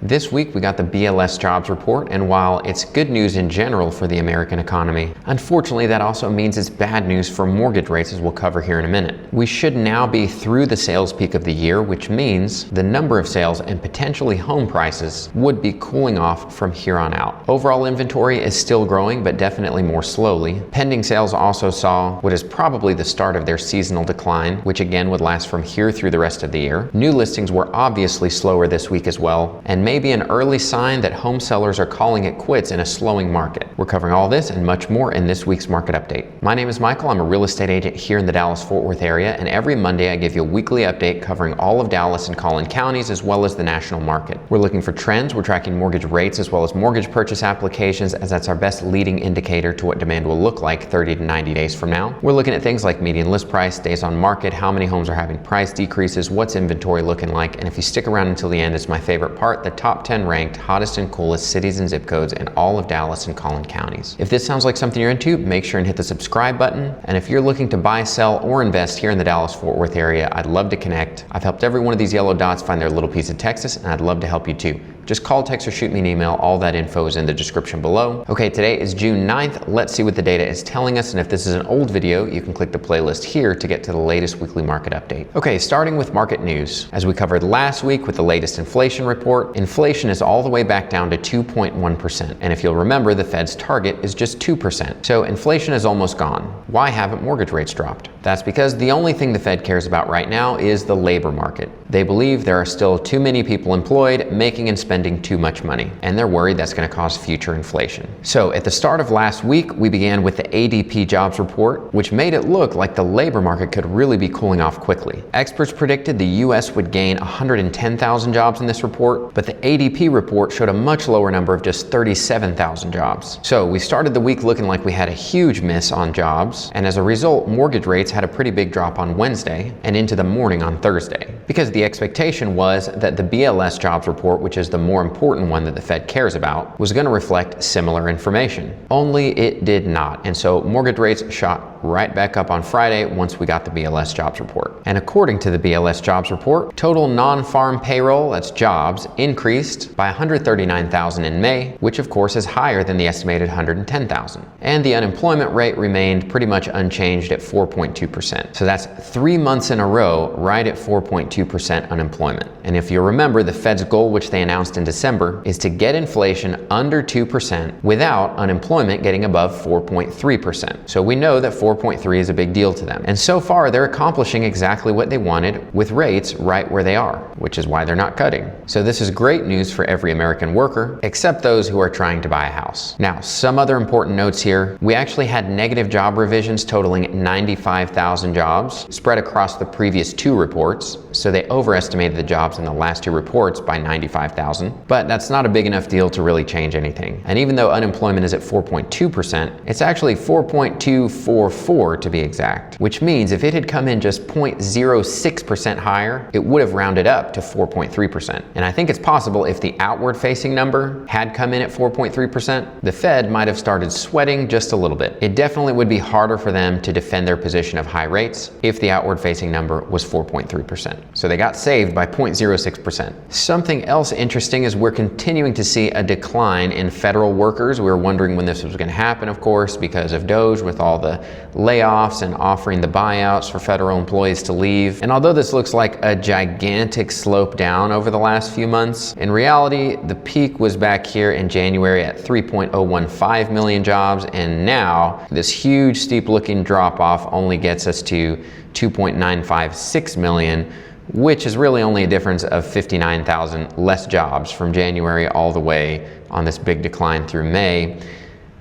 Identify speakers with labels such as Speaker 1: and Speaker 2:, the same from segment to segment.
Speaker 1: This week we got the BLS jobs report, and while it's good news in general for the American economy, unfortunately that also means it's bad news for mortgage rates, as we'll cover here in a minute. We should now be through the sales peak of the year, which means the number of sales and potentially home prices would be cooling off from here on out. Overall inventory is still growing, but definitely more slowly. Pending sales also saw what is probably the start of their seasonal decline, which again would last from here through the rest of the year. New listings were obviously slower this week as well, and may be an early sign that home sellers are calling it quits in a slowing market. We're covering all this and much more in this week's market update. My name is Michael. I'm a real estate agent here in the Dallas-Fort Worth area, and every Monday I give you a weekly update covering all of Dallas and Collin counties as well as the national market. We're looking for trends, we're tracking mortgage rates as well as mortgage purchase applications, as that's our best leading indicator to what demand will look like 30 to 90 days from now. We're looking at things like median list price, days on market, how many homes are having price decreases, what's inventory looking like, and if you stick around until the end, it's my favorite part, the top 10 ranked hottest and coolest cities and zip codes in all of Dallas and Collin counties. If this sounds like something you're into, make sure and hit the subscribe button. And if you're looking to buy, sell, or invest here in the Dallas-Fort Worth area, I'd love to connect. I've helped every one of these yellow dots find their little piece of Texas, and I'd love to help you too. Just call, text, or shoot me an email. All that info is in the description below. Okay, today is June 9th. Let's see what the data is telling us, and if this is an old video, you can click the playlist here to get to the latest weekly market update. Okay, starting with market news. As we covered last week with the latest inflation report, inflation is all the way back down to 2.1%. And if you'll remember, the Fed's target is just 2%. So inflation is almost gone. Why haven't mortgage rates dropped? That's because the only thing the Fed cares about right now is the labor market. They believe there are still too many people employed, making and spending too much money, and they're worried that's going to cause future inflation. So at the start of last week, we began with the ADP jobs report, which made it look like the labor market could really be cooling off quickly. Experts predicted the US would gain 110,000 jobs in this report, but the ADP report showed a much lower number of just 37,000 jobs. So we started the week looking like we had a huge miss on jobs, and as a result, mortgage rates had a pretty big drop on Wednesday and into the morning on Thursday, because the expectation was that the BLS jobs report, which is the more important one that the Fed cares about, was going to reflect similar information. Only it did not, and so mortgage rates shot right back up on Friday once we got the BLS jobs report. And according to the BLS jobs report, total non-farm payroll, that's jobs, increased by 139,000 in May, which of course is higher than the estimated 110,000. And the unemployment rate remained pretty much unchanged at 4.2%. So that's 3 months in a row right at 4.2% unemployment. And if you remember, the Fed's goal, which they announced in December, is to get inflation under 2% without unemployment getting above 4.3%. So we know that 4.3 is a big deal to them. And so far, they're accomplishing exactly what they wanted with rates right where they are, which is why they're not cutting. So this is great news for every American worker, except those who are trying to buy a house. Now, some other important notes here. We actually had negative job revisions totaling 95,000 jobs spread across the previous two reports. So they overestimated the jobs in the last two reports by 95,000. But that's not a big enough deal to really change anything. And even though unemployment is at 4.2%, it's actually 4.244 to be exact, which means if it had come in just 0.06% higher, it would have rounded up to 4.3%. And I think it's possible if the outward facing number had come in at 4.3%, the Fed might have started sweating just a little bit. It definitely would be harder for them to defend their position of high rates if the outward facing number was 4.3%. So they got saved by 0.06%. Something else interesting is we're continuing to see a decline in federal workers. We were wondering when this was going to happen, of course, because of DOGE with all the layoffs and offering the buyouts for federal employees to leave. And although this looks like a gigantic slope down over the last few months, in reality, the peak was back here in January at 3.015 million jobs, and now this huge steep looking drop off only gets us to 2.956 million, which is really only a difference of 59,000 less jobs from January all the way on this big decline through May.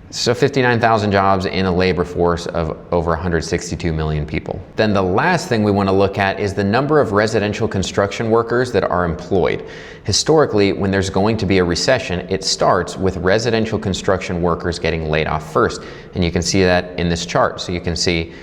Speaker 1: So 59,000 jobs in a labor force of over 162 million people. Then the last thing we want to look at is the number of residential construction workers that are employed. Historically, when there's going to be a recession, it starts with residential construction workers getting laid off first. And you can see that in this chart. So you can see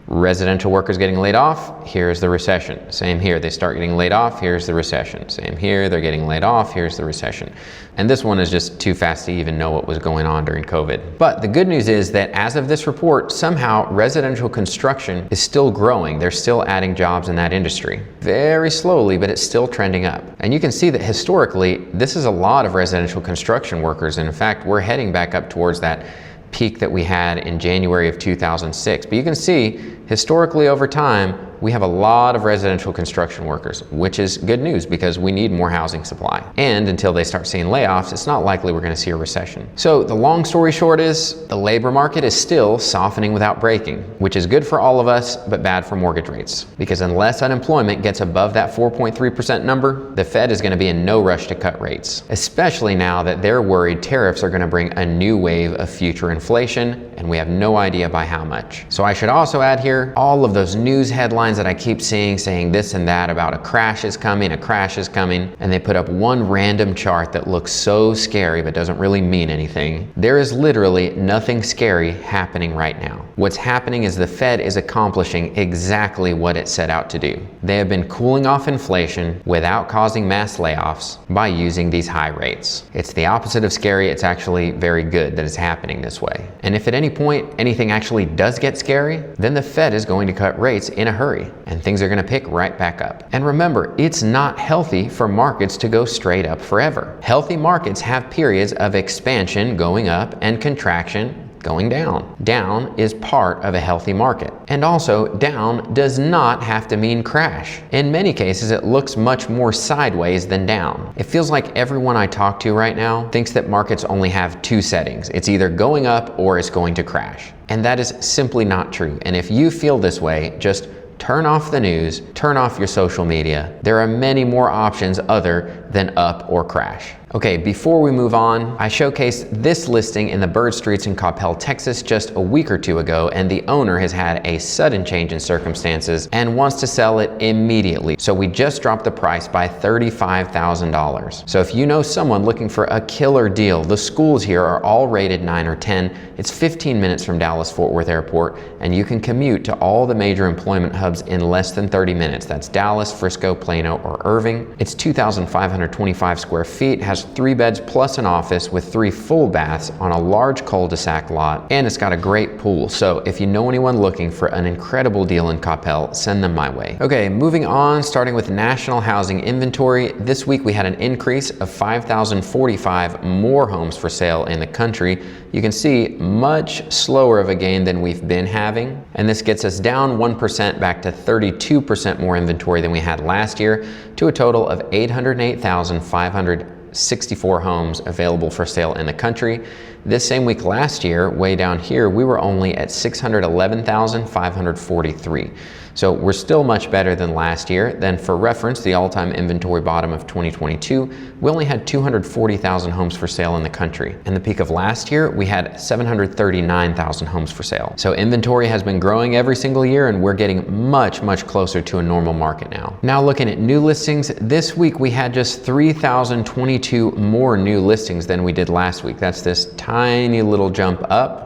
Speaker 1: Residential workers getting laid off, here's the recession. Same here, they start getting laid off, here's the recession. Same here, they're getting laid off, here's the recession. And this one is just too fast to even know what was going on during COVID. But the good news is that as of this report, somehow residential construction is still growing. They're still adding jobs in that industry. Very slowly, but it's still trending up. And you can see that historically, this is a lot of residential construction workers. And in fact, we're heading back up towards that peak that we had in January of 2006. But you can see historically over time, we have a lot of residential construction workers, which is good news because we need more housing supply. And until they start seeing layoffs, it's not likely we're going to see a recession. So the long story short is the labor market is still softening without breaking, which is good for all of us, but bad for mortgage rates. Because unless unemployment gets above that 4.3% number, the Fed is going to be in no rush to cut rates, especially now that they're worried tariffs are going to bring a new wave of future inflation, and we have no idea by how much. So I should also add here, all of those news headlines that I keep seeing saying this and that about a crash is coming, and they put up one random chart that looks so scary but doesn't really mean anything. There is literally nothing scary happening right now. What's happening is the Fed is accomplishing exactly what it set out to do. They have been cooling off inflation without causing mass layoffs by using these high rates. It's the opposite of scary. It's actually very good that it's happening this way. And if at any point anything actually does get scary, then the Fed is going to cut rates in a hurry, and things are going to pick right back up. And remember, it's not healthy for markets to go straight up forever. Healthy markets have periods of expansion going up and contraction going down. Down is part of a healthy market. And also, down does not have to mean crash. In many cases, it looks much more sideways than down. It feels like everyone I talk to right now thinks that markets only have two settings. It's either going up or it's going to crash. And that is simply not true. And if you feel this way, just turn off the news, turn off your social media. There are many more options other than up or crash. Okay, before we move on, I showcased this listing in the Bird Streets in Coppell, Texas just a week or two ago, and the owner has had a sudden change in circumstances and wants to sell it immediately. So we just dropped the price by $35,000. So if you know someone looking for a killer deal, the schools here are all rated 9 or 10. It's 15 minutes from Dallas-Fort Worth Airport, and you can commute to all the major employment hubs in less than 30 minutes. That's Dallas, Frisco, Plano, or Irving. It's 2,525 square feet, has 3 beds plus an office with 3 full baths on a large cul-de-sac lot, and it's got a great pool. So if you know anyone looking for an incredible deal in Coppell, send them my way. Okay, moving on, starting with national housing inventory. This week we had an increase of 5,045 more homes for sale in the country. You can see much slower of a gain than we've been having, and this gets us down 1% back to 32% more inventory than we had last year, to a total of 808,564 homes available for sale in the country. This same week last year, way down here, we were only at 611,543. So we're still much better than last year. Then for reference, the all-time inventory bottom of 2022, we only had 240,000 homes for sale in the country. And the peak of last year, we had 739,000 homes for sale. So inventory has been growing every single year, and we're getting much, much closer to a normal market now. Now looking at new listings, this week we had just 3,022 more new listings than we did last week. That's this tiny little jump up.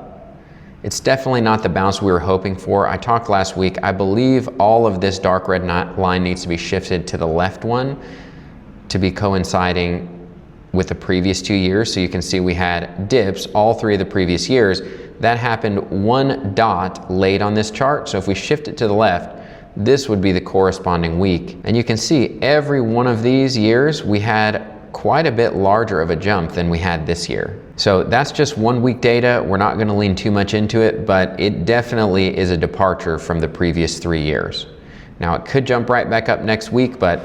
Speaker 1: It's definitely not the bounce we were hoping for. I talked last week, I believe all of this dark red line needs to be shifted to the left one to be coinciding with the previous 2 years. So you can see we had dips all 3 of the previous years. That happened 1 dot late on this chart. So if we shift it to the left, this would be the corresponding week. And you can see every one of these years we had quite a bit larger of a jump than we had this year. So that's just 1 week data. We're not going to lean too much into it, but it definitely is a departure from the previous 3 years. Now it could jump right back up next week, but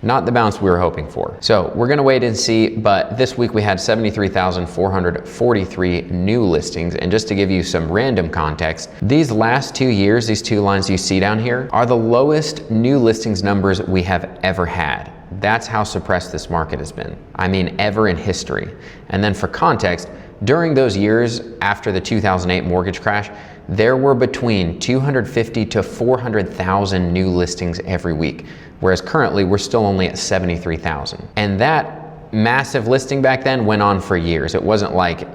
Speaker 1: not the bounce we were hoping for. So we're going to wait and see, but this week we had 73,443 new listings. And just to give you some random context, these last 2 years, these 2 lines you see down here, are the lowest new listings numbers we have ever had. That's how suppressed this market has been. I mean, ever in history. And then for context, during those years after the 2008 mortgage crash, there were between 250 to 400,000 new listings every week, whereas currently we're still only at 73,000. And that massive listing back then went on for years. It wasn't like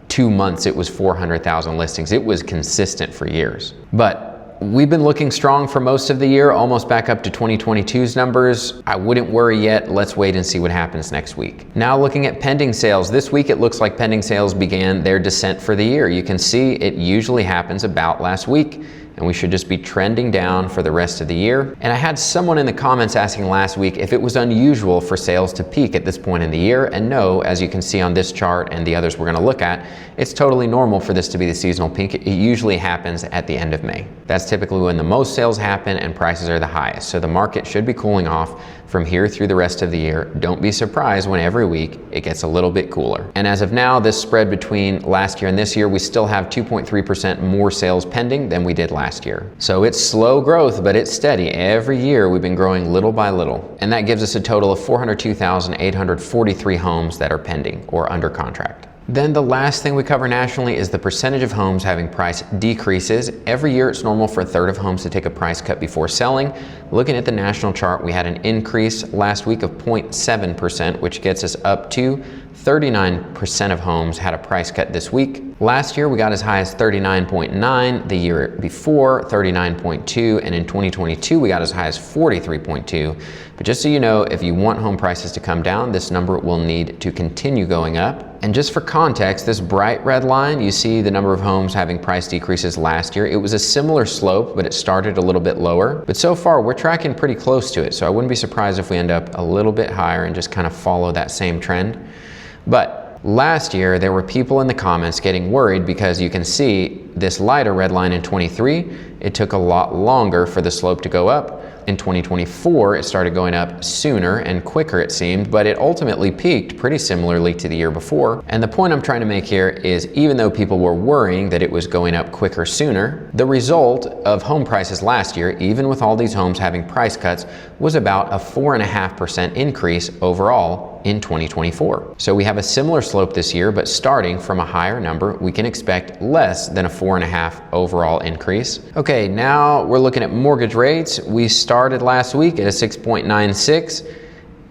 Speaker 1: 2 months it was 400,000 listings. It was consistent for years. But we've been looking strong for most of the year, almost back up to 2022's numbers. I wouldn't worry yet. Let's wait and see what happens next week. Now looking at pending sales. This week it looks like pending sales began their descent for the year. You can see it usually happens about last week, and we should just be trending down for the rest of the year. And I had someone in the comments asking last week if it was unusual for sales to peak at this point in the year, and no, as you can see on this chart and the others we're gonna look at, it's totally normal for this to be the seasonal peak. It usually happens at the end of May. That's typically when the most sales happen and prices are the highest. So the market should be cooling off from here through the rest of the year. Don't be surprised when every week it gets a little bit cooler. And as of now, this spread between last year and this year, we still have 2.3% more sales pending than we did last year. So it's slow growth, but it's steady. Every year we've been growing little by little. And that gives us a total of 402,843 homes that are pending or under contract. Then the last thing we cover nationally is the percentage of homes having price decreases. Every year it's normal for a third of homes to take a price cut before selling. Looking at the national chart, we had an increase last week of 0.7%, which gets us up to 39% of homes had a price cut this week. Last year we got as high as 39.9, the year before 39.2, and in 2022 we got as high as 43.2. But just so you know, if you want home prices to come down, this number will need to continue going up. And just for context, this bright red line, you see the number of homes having price decreases last year. It was a similar slope, but it started a little bit lower. But so far we're tracking pretty close to it, so I wouldn't be surprised if we end up a little bit higher and just kind of follow that same trend. But last year, there were people in the comments getting worried because you can see this lighter red line in 23, it took a lot longer for the slope to go up. In 2024, it started going up sooner and quicker, it seemed, but it ultimately peaked pretty similarly to the year before. And the point I'm trying to make here is even though people were worrying that it was going up quicker sooner, the result of home prices last year, even with all these homes having price cuts, was about a 4.5% increase overall in 2024. So we have a similar slope this year, but starting from a higher number, we can expect less than a 4.5 overall increase. Okay, now we're looking at mortgage rates. We started last week at a 6.96.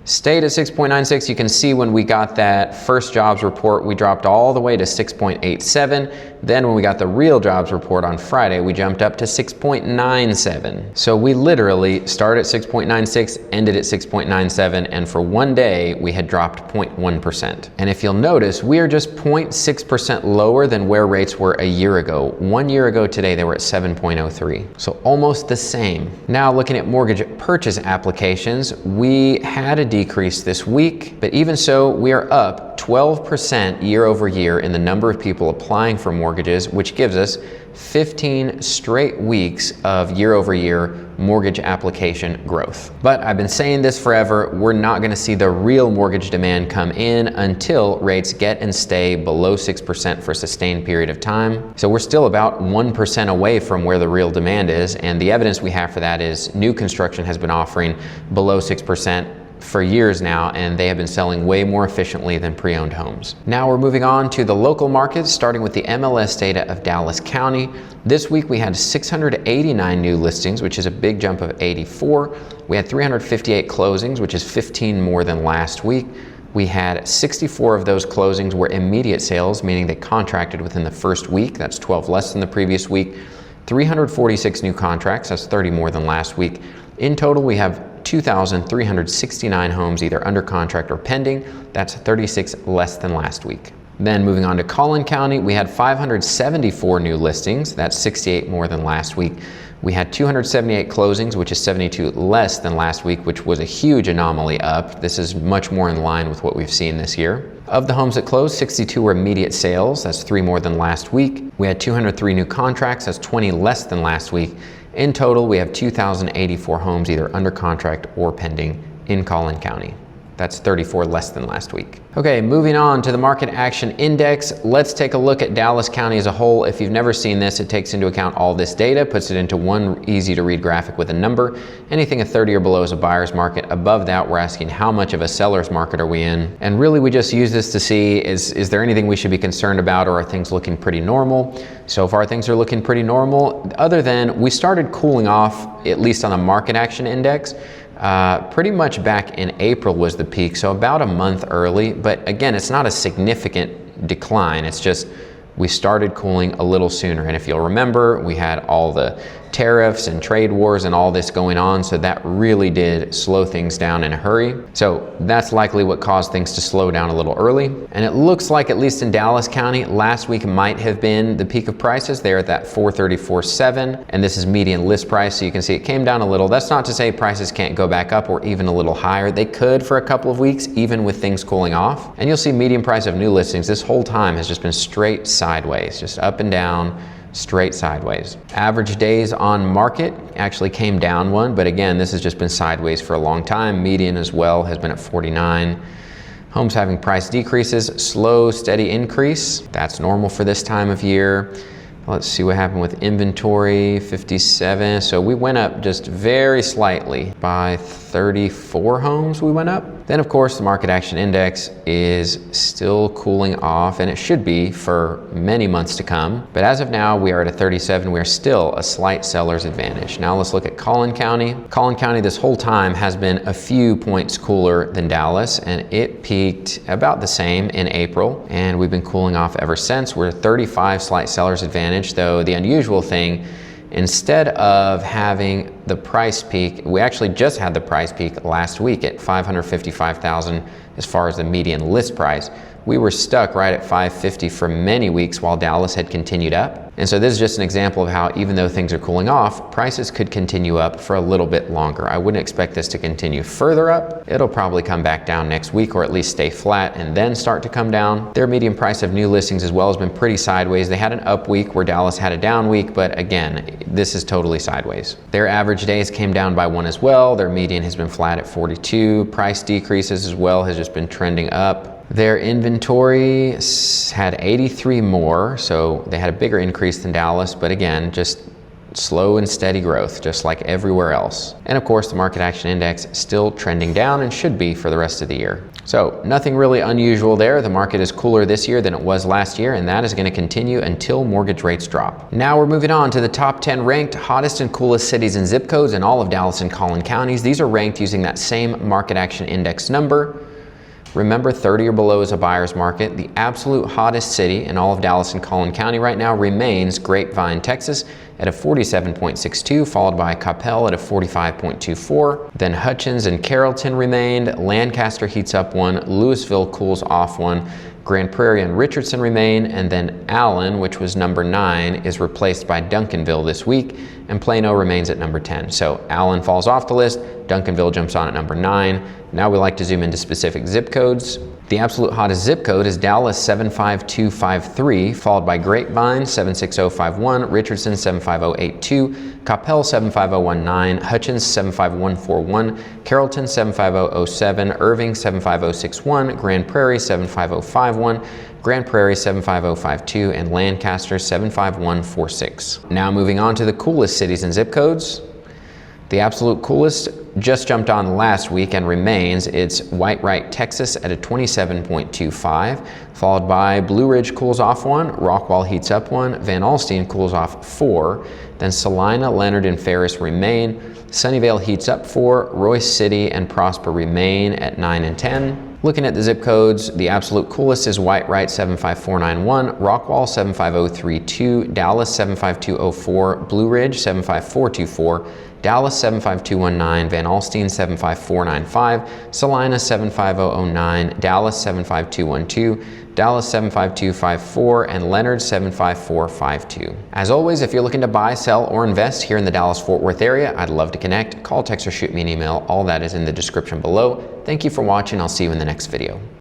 Speaker 1: Stayed at 6.96. You can see when we got that first jobs report, we dropped all the way to 6.87. Then when we got the real jobs report on Friday, we jumped up to 6.97. So we literally started at 6.96, ended at 6.97, and for one day we had dropped 0.1%. And if you'll notice, we are just 0.6% lower than where rates were a year ago. 1 year ago today, they were at 7.03. So almost the same. Now looking at mortgage purchase applications, we had a decrease this week, but even so, we are up 12% year over year in the number of people applying for mortgages, which gives us 15 straight weeks of year over year mortgage application growth. But I've been saying this forever, we're not going to see the real mortgage demand come in until rates get and stay below 6% for a sustained period of time. So we're still about 1% away from where the real demand is, and the evidence we have for that is new construction has been offering below 6% for years now, and they have been selling way more efficiently than pre-owned homes. Now we're moving on to the local markets, starting with the MLS data of Dallas County. This week we had 689 new listings, which is a big jump of 84. We had 358 closings, which is 15 more than last week. We had 64 of those closings were immediate sales, meaning they contracted within the first week. That's 12 less than the previous week. 346 new contracts, that's 30 more than last week. In total, we have 2,369 homes either under contract or pending. That's 36 less than last week. Then moving on to Collin County, we had 574 new listings. That's 68 more than last week. We had 278 closings, which is 72 less than last week, which was a huge anomaly up. This is much more in line with what we've seen this year. Of the homes that closed, 62 were immediate sales. That's 3 more than last week. We had 203 new contracts. That's 20 less than last week. In total, we have 2,084 homes either under contract or pending in Collin County. That's 34 less than last week. Okay, moving on to the Market Action Index. Let's take a look at Dallas County as a whole. If you've never seen this, it takes into account all this data, puts it into one easy to read graphic with a number. Anything at 30 or below is a buyer's market. Above that, we're asking how much of a seller's market are we in? And really we just use this to see is there anything we should be concerned about, or are things looking pretty normal? So far things are looking pretty normal, other than we started cooling off, at least on the Market Action Index. Pretty much back in April was the peak, so about a month early. But again, it's not a significant decline. It's just we started cooling a little sooner. And if you'll remember, we had all the tariffs and trade wars and all this going on, so that really did slow things down in a hurry. So that's likely what caused things to slow down a little early. And it looks like, at least in Dallas County, last week might have been the peak of prices. They're at that 434.7, and this is median list price, so you can see it came down a little. That's not to say prices can't go back up or even a little higher. They could for a couple of weeks, even with things cooling off. And you'll see median price of new listings this whole time has just been straight sideways, just up and down, straight sideways. Average days on market actually came down one, but again, this has just been sideways for a long time. Median as well has been at 49. Homes having price decreases, slow, steady increase. That's normal for this time of year. Let's see what happened with inventory, 57. So we went up just very slightly by 34 homes we went up. Then of course the market action index is still cooling off, and it should be for many months to come. But as of now, we are at a 37. We are still a slight seller's advantage. Now let's look at Collin County. Collin County this whole time has been a few points cooler than Dallas, and it peaked about the same in April, and we've been cooling off ever since. We're 35 slight seller's advantage, though the unusual thing, instead of having the price peak, we actually just had the price peak last week at 555,000 as far as the median list price. We were stuck right at 550 for many weeks while Dallas had continued up. And so this is just an example of how, even though things are cooling off, prices could continue up for a little bit longer. I wouldn't expect this to continue further up. It'll probably come back down next week, or at least stay flat and then start to come down. Their median price of new listings as well has been pretty sideways. They had an up week where Dallas had a down week, but again, this is totally sideways. Their average days came down by one as well. Their median has been flat at 42. Price decreases as well has just been trending up. Their inventory had 83 more, so they had a bigger increase than Dallas, but again, just slow and steady growth, just like everywhere else. And of course, the market action index still trending down and should be for the rest of the year. So nothing really unusual there. The market is cooler this year than it was last year, and that is going to continue until mortgage rates drop. Now we're moving on to the top 10 ranked hottest and coolest cities and zip codes in all of Dallas and Collin counties. These are ranked using that same market action index number. Remember, 30 or below is a buyer's market. The absolute hottest city in all of Dallas and Collin County right now remains Grapevine, Texas at a 47.62, followed by Coppell at a 45.24. Then Hutchins and Carrollton remained. Lancaster heats up one. Louisville cools off one. Grand Prairie and Richardson remain, and then Allen, which was number 9, is replaced by Duncanville this week, and Plano remains at number 10. So Allen falls off the list, Duncanville jumps on at number 9. Now we like to zoom into specific zip codes. The absolute hottest zip code is Dallas 75253, followed by Grapevine 76051, Richardson 75082, Coppell 75019, Hutchins 75141, Carrollton 75007, Irving 75061, Grand Prairie 75051, Grand Prairie 75052, and Lancaster 75146. Now moving on to the coolest cities and zip codes. The absolute coolest just jumped on last week and remains. It's Whitewright, Texas at a 27.25, followed by Blue Ridge cools off one, Rockwall heats up one, Van Alstyne cools off 4, then Salina, Leonard, and Ferris remain. Sunnyvale heats up 4, Royce City and Prosper remain at 9 and 10. Looking at the zip codes, the absolute coolest is Whitewright 75491, Rockwall 75032, Dallas 75204, Blue Ridge 75424, Dallas 75219, Van Alstyne 75495, Salina 75009, Dallas 75212, Dallas 75254, and Leonard 75452. As always, if you're looking to buy, sell, or invest here in the Dallas-Fort Worth area, I'd love to connect. Call, text, or shoot me an email. All that is in the description below. Thank you for watching. I'll see you in the next video.